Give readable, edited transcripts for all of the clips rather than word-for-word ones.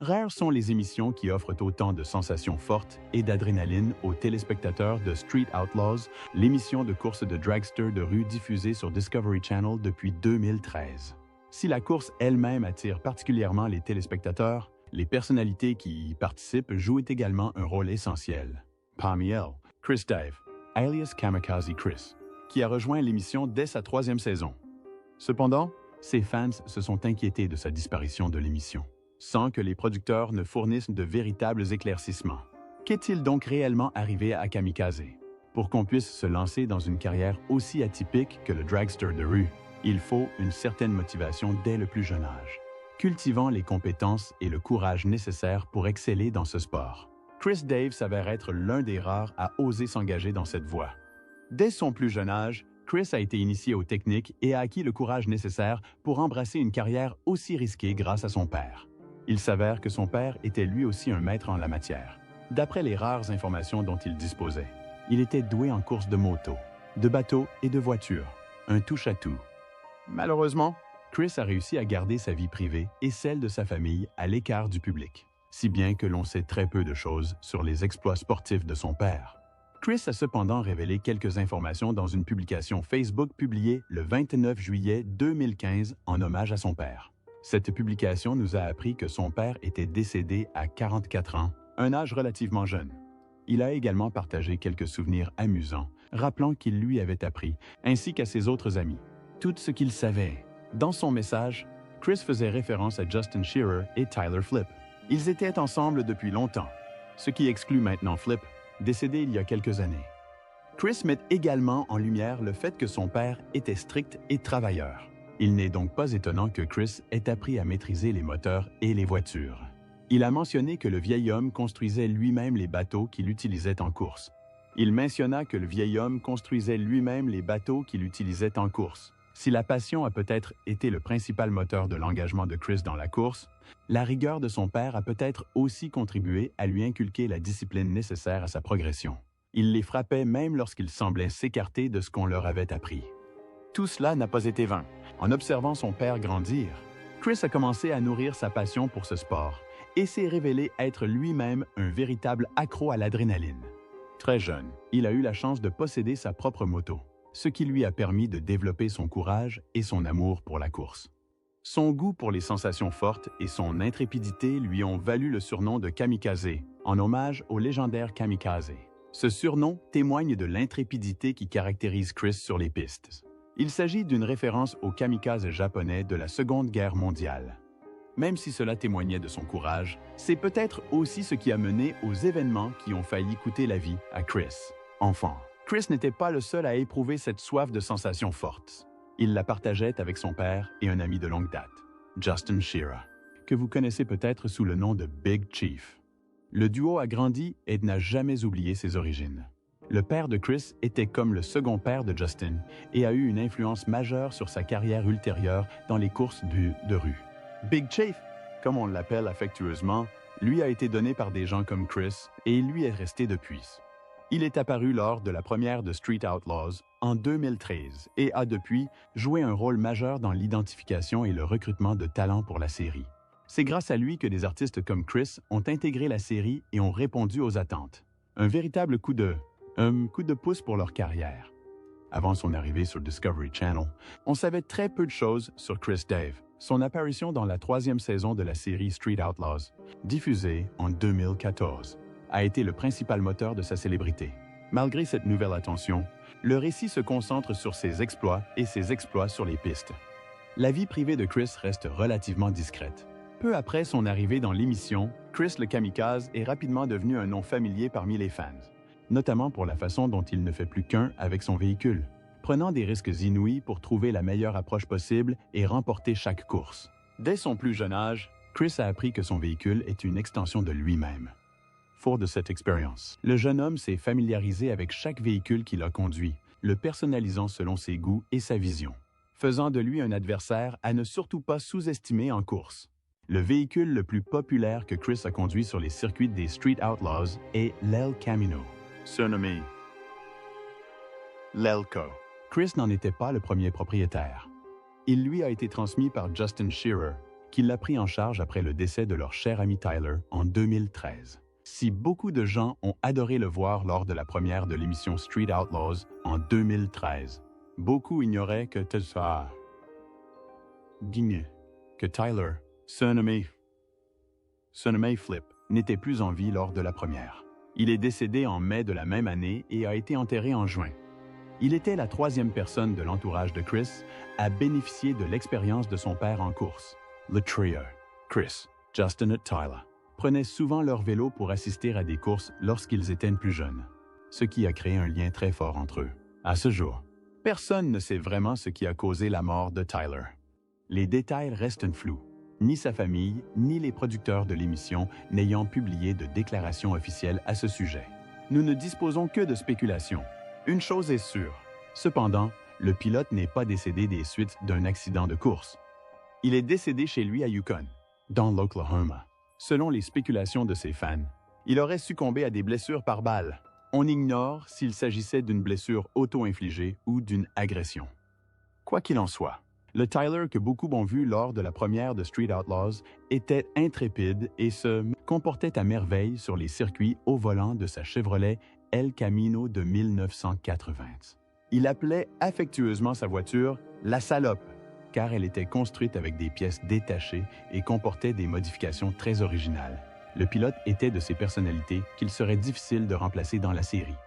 Rares sont les émissions qui offrent autant de sensations fortes et d'adrénaline aux téléspectateurs de Street Outlaws, l'émission de course de dragster de rue diffusée sur Discovery Channel depuis 2013. Si la course elle-même attire particulièrement les téléspectateurs, les personnalités qui y participent jouent également un rôle essentiel. Parmi elles, Chris Dave, alias Kamikaze Chris, qui a rejoint l'émission dès sa 3e saison. Cependant, ses fans se sont inquiétés de sa disparition de l'émission, sans que les producteurs ne fournissent de véritables éclaircissements. Qu'est-il donc réellement arrivé à Kamikaze? Pour qu'on puisse se lancer dans une carrière aussi atypique que le dragster de rue, il faut une certaine motivation dès le plus jeune âge, cultivant les compétences et le courage nécessaires pour exceller dans ce sport. Chris Dave s'avère être l'un des rares à oser s'engager dans cette voie. Dès son plus jeune âge, Chris a été initié aux techniques et a acquis le courage nécessaire pour embrasser une carrière aussi risquée grâce à son père. Il s'avère que son père était lui aussi un maître en la matière. D'après les rares informations dont il disposait, il était doué en course de moto, de bateau et de voiture, un touche-à-tout. Malheureusement, Chris a réussi à garder sa vie privée et celle de sa famille à l'écart du public, si bien que l'on sait très peu de choses sur les exploits sportifs de son père. Chris a cependant révélé quelques informations dans une publication Facebook publiée le 29 juillet 2015 en hommage à son père. Cette publication nous a appris que son père était décédé à 44 ans, un âge relativement jeune. Il a également partagé quelques souvenirs amusants, rappelant qu'il lui avait appris, ainsi qu'à ses autres amis, tout ce qu'il savait. Dans son message, Chris faisait référence à Justin Shearer et Tyler Flip. Ils étaient ensemble depuis longtemps, ce qui exclut maintenant Flip, décédé il y a quelques années. Chris met également en lumière le fait que son père était strict et travailleur. Il n'est donc pas étonnant que Chris ait appris à maîtriser les moteurs et les voitures. Il a mentionné que le vieil homme construisait lui-même les bateaux qu'il utilisait en course. Il mentionna que le vieil homme construisait lui-même les bateaux qu'il utilisait en course. Si la passion a peut-être été le principal moteur de l'engagement de Chris dans la course, la rigueur de son père a peut-être aussi contribué à lui inculquer la discipline nécessaire à sa progression. Il les frappait même lorsqu'ils semblaient s'écarter de ce qu'on leur avait appris. Tout cela n'a pas été vain. En observant son père grandir, Chris a commencé à nourrir sa passion pour ce sport et s'est révélé être lui-même un véritable accro à l'adrénaline. Très jeune, il a eu la chance de posséder sa propre moto, ce qui lui a permis de développer son courage et son amour pour la course. Son goût pour les sensations fortes et son intrépidité lui ont valu le surnom de Kamikaze, en hommage au légendaire Kamikaze. Ce surnom témoigne de l'intrépidité qui caractérise Chris sur les pistes. Il s'agit d'une référence au kamikaze japonais de la Seconde Guerre mondiale. Même si cela témoignait de son courage, c'est peut-être aussi ce qui a mené aux événements qui ont failli coûter la vie à Chris. Enfant, Chris n'était pas le seul à éprouver cette soif de sensations fortes. Il la partageait avec son père et un ami de longue date, Justin Shearer, que vous connaissez peut-être sous le nom de Big Chief. Le duo a grandi et n'a jamais oublié ses origines. Le père de Chris était comme le second père de Justin et a eu une influence majeure sur sa carrière ultérieure dans les courses de rue. Big Chief, comme on l'appelle affectueusement, lui a été donné par des gens comme Chris et il lui est resté depuis. Il est apparu lors de la première de Street Outlaws en 2013 et a depuis joué un rôle majeur dans l'identification et le recrutement de talents pour la série. C'est grâce à lui que des artistes comme Chris ont intégré la série et ont répondu aux attentes. Un véritable coup de pouce pour leur carrière. Avant son arrivée sur Discovery Channel, on savait très peu de choses sur Chris Dave. Son apparition dans la 3e saison de la série Street Outlaws, diffusée en 2014, a été le principal moteur de sa célébrité. Malgré cette nouvelle attention, le récit se concentre sur ses exploits et ses exploits sur les pistes. La vie privée de Chris reste relativement discrète. Peu après son arrivée dans l'émission, Chris le Kamikaze est rapidement devenu un nom familier parmi les fans, notamment pour la façon dont il ne fait plus qu'un avec son véhicule, prenant des risques inouïs pour trouver la meilleure approche possible et remporter chaque course. Dès son plus jeune âge, Chris a appris que son véhicule est une extension de lui-même. Fort de cette expérience, le jeune homme s'est familiarisé avec chaque véhicule qu'il a conduit, le personnalisant selon ses goûts et sa vision, faisant de lui un adversaire à ne surtout pas sous-estimer en course. Le véhicule le plus populaire que Chris a conduit sur les circuits des Street Outlaws est l'El Camino, surnommé l'Elco. Chris n'en était pas le premier propriétaire. Il lui a été transmis par Justin Shearer, qui l'a pris en charge après le décès de leur cher ami Tyler en 2013. Si beaucoup de gens ont adoré le voir lors de la première de l'émission Street Outlaws en 2013, beaucoup ignoraient que Tyler, surnommé Flip, n'était plus en vie lors de la première. Il est décédé en mai de la même année et a été enterré en juin. Il était la troisième personne de l'entourage de Chris à bénéficier de l'expérience de son père en course. Le trio, Chris, Justin et Tyler, prenaient souvent leur vélo pour assister à des courses lorsqu'ils étaient plus jeunes, ce qui a créé un lien très fort entre eux. À ce jour, personne ne sait vraiment ce qui a causé la mort de Tyler. Les détails restent flous, ni sa famille, ni les producteurs de l'émission n'ayant publié de déclaration officielle à ce sujet. Nous ne disposons que de spéculations. Une chose est sûre, cependant, le pilote n'est pas décédé des suites d'un accident de course. Il est décédé chez lui à Yukon, dans l'Oklahoma. Selon les spéculations de ses fans, il aurait succombé à des blessures par balle. On ignore s'il s'agissait d'une blessure auto-infligée ou d'une agression. Quoi qu'il en soit, le Tyler que beaucoup ont vu lors de la première de Street Outlaws était intrépide et se comportait à merveille sur les circuits au volant de sa Chevrolet El Camino de 1980. Il appelait affectueusement sa voiture « la salope », car elle était construite avec des pièces détachées et comportait des modifications très originales. Le pilote était de ces personnalités qu'il serait difficile de remplacer dans la série.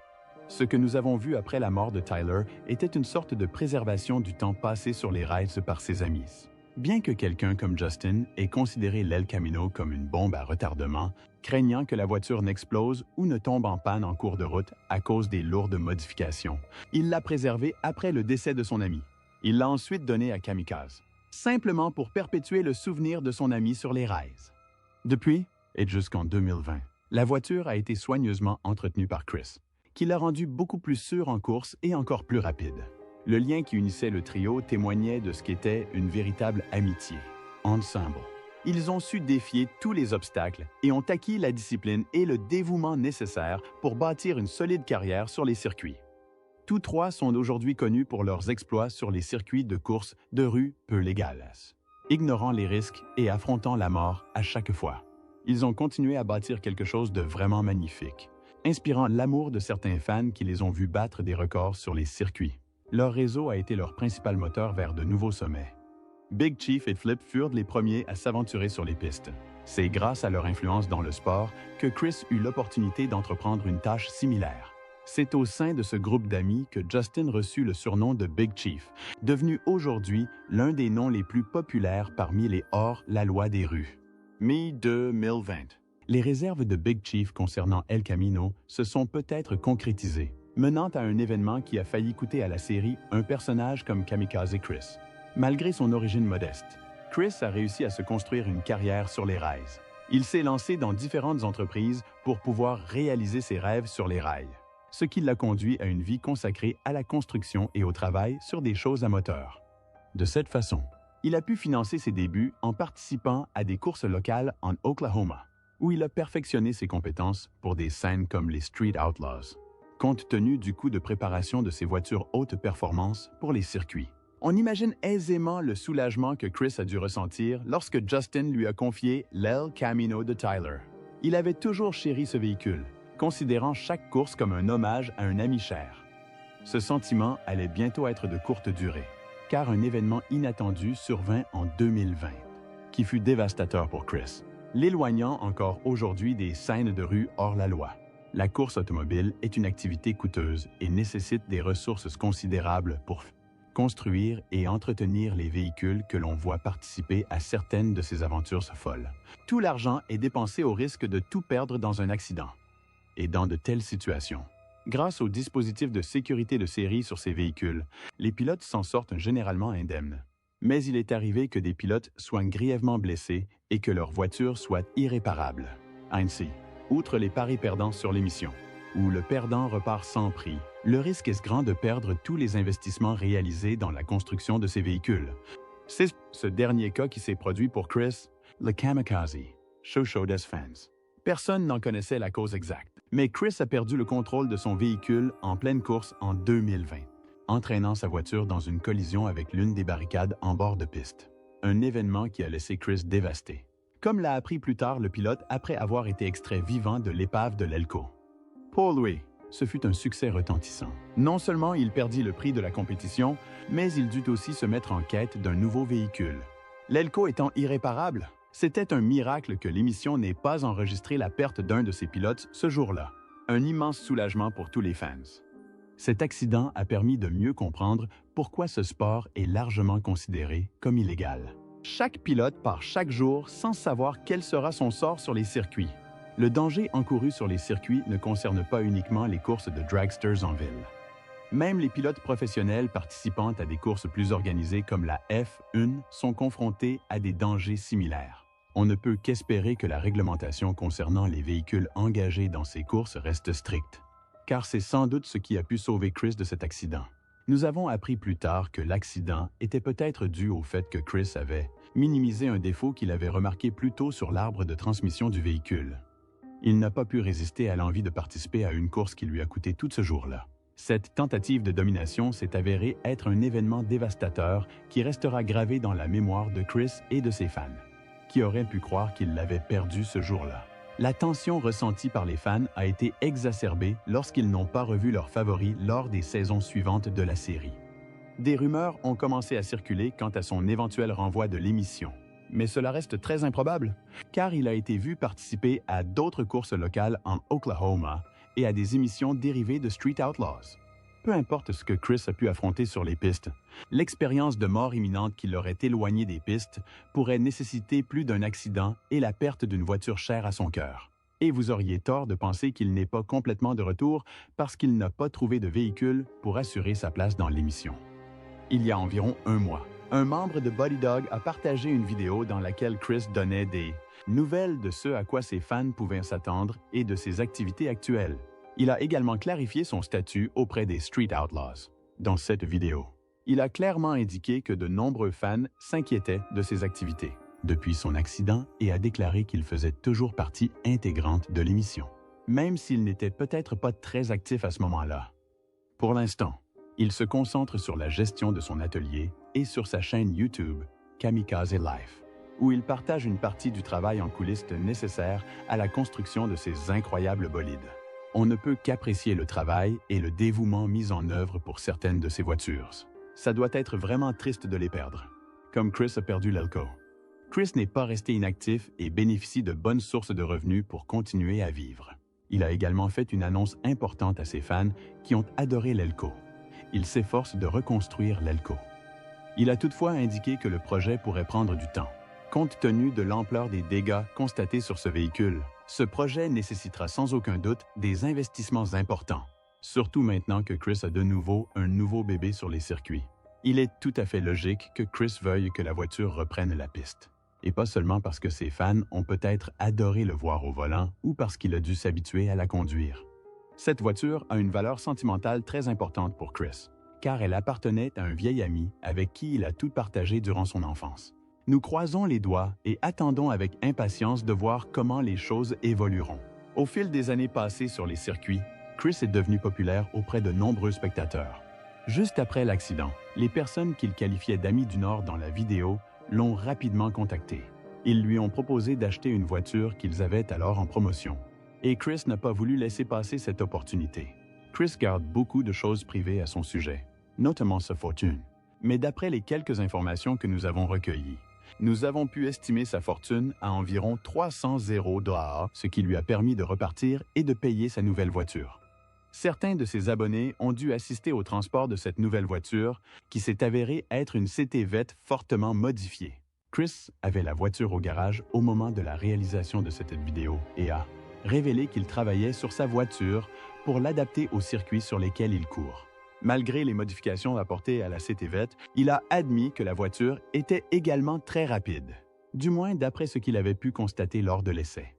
Ce que nous avons vu après la mort de Tyler était une sorte de préservation du temps passé sur les rails par ses amis. Bien que quelqu'un comme Justin ait considéré l'El Camino comme une bombe à retardement, craignant que la voiture n'explose ou ne tombe en panne en cours de route à cause des lourdes modifications, il l'a préservé après le décès de son ami. Il l'a ensuite donné à Kamikaze, simplement pour perpétuer le souvenir de son ami sur les rails. Depuis, et jusqu'en 2020, la voiture a été soigneusement entretenue par Chris, qui l'a rendue beaucoup plus sûre en course et encore plus rapide. Le lien qui unissait le trio témoignait de ce qu'était une véritable amitié. Ensemble, ils ont su défier tous les obstacles et ont acquis la discipline et le dévouement nécessaires pour bâtir une solide carrière sur les circuits. Tous trois sont aujourd'hui connus pour leurs exploits sur les circuits de course de rue peu légales, ignorant les risques et affrontant la mort à chaque fois. Ils ont continué à bâtir quelque chose de vraiment magnifique, inspirant l'amour de certains fans qui les ont vus battre des records sur les circuits. Leur réseau a été leur principal moteur vers de nouveaux sommets. Big Chief et Flip furent les premiers à s'aventurer sur les pistes. C'est grâce à leur influence dans le sport que Chris eut l'opportunité d'entreprendre une tâche similaire. C'est au sein de ce groupe d'amis que Justin reçut le surnom de Big Chief, devenu aujourd'hui l'un des noms les plus populaires parmi les hors-la-loi des rues. Mai 2020. Les réserves de Big Chief concernant El Camino se sont peut-être concrétisées, menant à un événement qui a failli coûter à la série un personnage comme Kamikaze Chris. Malgré son origine modeste, Chris a réussi à se construire une carrière sur les rails. Il s'est lancé dans différentes entreprises pour pouvoir réaliser ses rêves sur les rails, ce qui l'a conduit à une vie consacrée à la construction et au travail sur des choses à moteur. De cette façon, il a pu financer ses débuts en participant à des courses locales en Oklahoma, où il a perfectionné ses compétences pour des scènes comme les Street Outlaws, compte tenu du coût de préparation de ses voitures haute performance pour les circuits. On imagine aisément le soulagement que Chris a dû ressentir lorsque Justin lui a confié l'El Camino de Tyler. Il avait toujours chéri ce véhicule, considérant chaque course comme un hommage à un ami cher. Ce sentiment allait bientôt être de courte durée, car un événement inattendu survint en 2020, qui fut dévastateur pour Chris, l'éloignant encore aujourd'hui des scènes de rue hors la loi. La course automobile est une activité coûteuse et nécessite des ressources considérables pour construire et entretenir les véhicules que l'on voit participer à certaines de ces aventures folles. Tout l'argent est dépensé au risque de tout perdre dans un accident. Et dans de telles situations, grâce aux dispositifs de sécurité de série sur ces véhicules, les pilotes s'en sortent généralement indemnes. Mais il est arrivé que des pilotes soient grièvement blessés et que leur voiture soit irréparable. Ainsi, outre les paris perdants sur l'émission, où le perdant repart sans prix, le risque est grand de perdre tous les investissements réalisés dans la construction de ces véhicules. C'est ce dernier cas qui s'est produit pour Chris, le Kamikaze, show des fans. Personne n'en connaissait la cause exacte, mais Chris a perdu le contrôle de son véhicule en pleine course en 2020, entraînant sa voiture dans une collision avec l'une des barricades en bord de piste. un événement qui a laissé Chris dévasté. Comme l'a appris plus tard le pilote après avoir été extrait vivant de l'épave de l'Elco. Pour lui, ce fut un succès retentissant. Non seulement il perdit le prix de la compétition, mais il dut aussi se mettre en quête d'un nouveau véhicule. L'Elco étant irréparable, c'était un miracle que l'émission n'ait pas enregistré la perte d'un de ses pilotes ce jour-là. Un immense soulagement pour tous les fans. Cet accident a permis de mieux comprendre pourquoi ce sport est largement considéré comme illégal. Chaque pilote part chaque jour sans savoir quel sera son sort sur les circuits. Le danger encouru sur les circuits ne concerne pas uniquement les courses de dragsters en ville. Même les pilotes professionnels participant à des courses plus organisées comme la F1 sont confrontés à des dangers similaires. On ne peut qu'espérer que la réglementation concernant les véhicules engagés dans ces courses reste stricte, car c'est sans doute ce qui a pu sauver Chris de cet accident. Nous avons appris plus tard que l'accident était peut-être dû au fait que Chris avait minimisé un défaut qu'il avait remarqué plus tôt sur l'arbre de transmission du véhicule. Il n'a pas pu résister à l'envie de participer à une course qui lui a coûté tout ce jour-là. Cette tentative de domination s'est avérée être un événement dévastateur qui restera gravé dans la mémoire de Chris et de ses fans. Qui aurait pu croire qu'il l'avait perdu ce jour-là? La tension ressentie par les fans a été exacerbée lorsqu'ils n'ont pas revu leurs favoris lors des saisons suivantes de la série. Des rumeurs ont commencé à circuler quant à son éventuel renvoi de l'émission. Mais cela reste très improbable, car il a été vu participer à d'autres courses locales en Oklahoma et à des émissions dérivées de Street Outlaws. Peu importe ce que Chris a pu affronter sur les pistes, l'expérience de mort imminente qui l'aurait éloigné des pistes pourrait nécessiter plus d'un accident et la perte d'une voiture chère à son cœur. Et vous auriez tort de penser qu'il n'est pas complètement de retour parce qu'il n'a pas trouvé de véhicule pour assurer sa place dans l'émission. Il y a environ un mois, un membre de Buddy Dog a partagé une vidéo dans laquelle Chris donnait des nouvelles de ce à quoi ses fans pouvaient s'attendre et de ses activités actuelles. Il a également clarifié son statut auprès des Street Outlaws. Dans cette vidéo, il a clairement indiqué que de nombreux fans s'inquiétaient de ses activités depuis son accident et a déclaré qu'il faisait toujours partie intégrante de l'émission, même s'il n'était peut-être pas très actif à ce moment-là. Pour l'instant, il se concentre sur la gestion de son atelier et sur sa chaîne YouTube Kamikaze Life, où il partage une partie du travail en coulisses nécessaire à la construction de ces incroyables bolides. On ne peut qu'apprécier le travail et le dévouement mis en œuvre pour certaines de ces voitures. Ça doit être vraiment triste de les perdre, comme Chris a perdu l'Elco. Chris n'est pas resté inactif et bénéficie de bonnes sources de revenus pour continuer à vivre. Il a également fait une annonce importante à ses fans qui ont adoré l'Elco. Il s'efforce de reconstruire l'Elco. Il a toutefois indiqué que le projet pourrait prendre du temps. Compte tenu de l'ampleur des dégâts constatés sur ce véhicule, ce projet nécessitera sans aucun doute des investissements importants, surtout maintenant que Chris a de nouveau un nouveau bébé sur les circuits. Il est tout à fait logique que Chris veuille que la voiture reprenne la piste. Et pas seulement parce que ses fans ont peut-être adoré le voir au volant ou parce qu'il a dû s'habituer à la conduire. Cette voiture a une valeur sentimentale très importante pour Chris, car elle appartenait à un vieil ami avec qui il a tout partagé durant son enfance. Nous croisons les doigts et attendons avec impatience de voir comment les choses évolueront. Au fil des années passées sur les circuits, Chris est devenu populaire auprès de nombreux spectateurs. Juste après l'accident, les personnes qu'il qualifiait d'amis du Nord dans la vidéo l'ont rapidement contacté. Ils lui ont proposé d'acheter une voiture qu'ils avaient alors en promotion. Et Chris n'a pas voulu laisser passer cette opportunité. Chris garde beaucoup de choses privées à son sujet, notamment sa fortune. Mais d'après les quelques informations que nous avons recueillies, nous avons pu estimer sa fortune à environ 300 $, ce qui lui a permis de repartir et de payer sa nouvelle voiture. Certains de ses abonnés ont dû assister au transport de cette nouvelle voiture qui s'est avérée être une CT-VET fortement modifiée. Chris avait la voiture au garage au moment de la réalisation de cette vidéo et a révélé qu'il travaillait sur sa voiture pour l'adapter aux circuits sur lesquels il court. Malgré les modifications apportées à la CT-VET, il a admis que la voiture était également très rapide, du moins d'après ce qu'il avait pu constater lors de l'essai.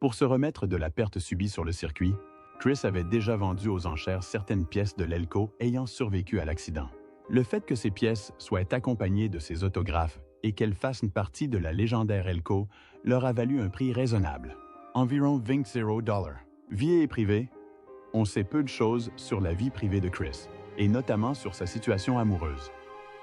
Pour se remettre de la perte subie sur le circuit, Chris avait déjà vendu aux enchères certaines pièces de l'Elco ayant survécu à l'accident. Le fait que ces pièces soient accompagnées de ses autographes et qu'elles fassent partie de la légendaire Elco leur a valu un prix raisonnable, environ 20 $. Vie et privée, on sait peu de choses sur la vie privée de Chris, et notamment sur sa situation amoureuse.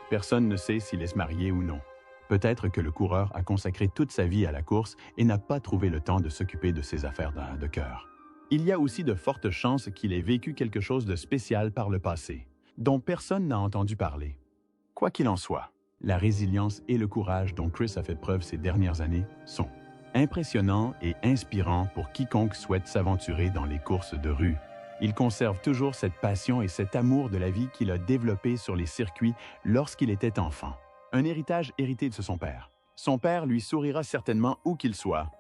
Personne ne sait s'il est marié ou non. Peut-être que le coureur a consacré toute sa vie à la course et n'a pas trouvé le temps de s'occuper de ses affaires de cœur. Il y a aussi de fortes chances qu'il ait vécu quelque chose de spécial par le passé, dont personne n'a entendu parler. Quoi qu'il en soit, la résilience et le courage dont Chris a fait preuve ces dernières années sont impressionnants et inspirants pour quiconque souhaite s'aventurer dans les courses de rue. Il conserve toujours cette passion et cet amour de la vie qu'il a développé sur les circuits lorsqu'il était enfant. Un héritage hérité de son père. Son père lui sourira certainement où qu'il soit.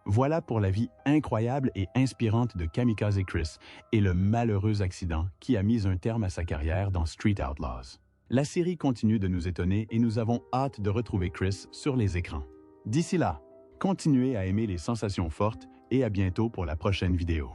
Voilà pour la vie incroyable et inspirante de Kamikaze Chris et le malheureux accident qui a mis un terme à sa carrière dans Street Outlaws. La série continue de nous étonner et nous avons hâte de retrouver Chris sur les écrans. D'ici là, continuez à aimer les sensations fortes et à bientôt pour la prochaine vidéo.